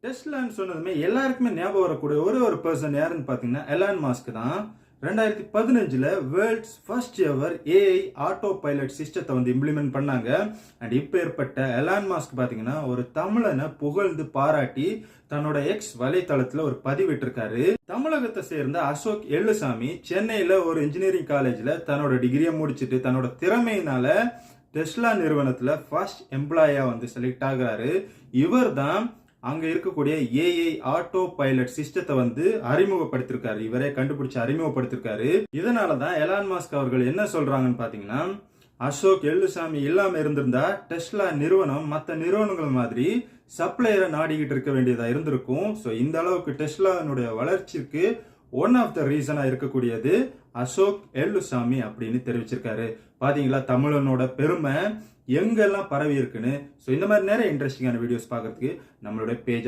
டெஸ்லான்னு சொன்னதுமே எல்லாருக்குமே ஞாபகம் வரக்கூடிய ஒரு பர்சன் யாருன்னு பார்த்தீங்கன்னா எலான் மாஸ்க் தான். 2015 world's first ever AI auto pilot சிஸ்டத்தை இம்ப்ளிமெண்ட் பண்ணாங்க. அண்ட் இப்போ ஏற்பட்ட எலான் மாஸ்க் பார்த்தீங்கன்னா ஒரு தமிழனை புகழ்ந்து பாராட்டி தன்னோட எக்ஸ் வலைத்தளத்தில் ஒரு பதிவிட்டிருக்காரு. தமிழகத்தை சேர்ந்த அசோக் எள்ளுசாமி சென்னையில் ஒரு இன்ஜினியரிங் காலேஜில் தன்னோட டிகிரியை முடிச்சுட்டு தன்னோட திறமையினால டெஸ்லா நிறுவனத்தில் ஃபர்ஸ்ட் எம்ப்ளாயா செலக்ட் ஆகுறாரு. இவர் தான் அங்க இருக்கக்கூடிய ஏஐ ஆட்டோ பைலட் சிஸ்டத்தை அறிமுகப்படுத்திருக்காரு. இவரே கண்டுபிடிச்சு அறிமுகப்படுத்திருக்காரு. இதனாலதான் எலான் மாஸ்க் அவர்கள் என்ன சொல்றாங்கன்னு பாத்தீங்கன்னா, அசோக் எள்ளுசாமி இல்லாம இருந்திருந்தா டெஸ்லா நிறுவனம் மற்ற நிறுவனங்கள் மாதிரி சப்ளையரை நாடிக்கிட்டு இருக்க வேண்டியதா இருந்திருக்கும். ஸோ இந்த அளவுக்கு டெஸ்லானுடைய வளர்ச்சிக்கு ஒன் ஆஃப் த ரீசனா இருக்கக்கூடியது அசோக் எள்ளுசாமி அப்படின்னு தெரிவிச்சிருக்காரு. பாத்தீங்களா தமிழனோட பெருமை எங்கெல்லாம் பரவி இருக்குன்னு. ஸோ இந்த மாதிரி நிறைய இன்ட்ரெஸ்டிங்கான வீடியோஸ் பார்க்கறதுக்கு நம்மளுடைய பேஜ்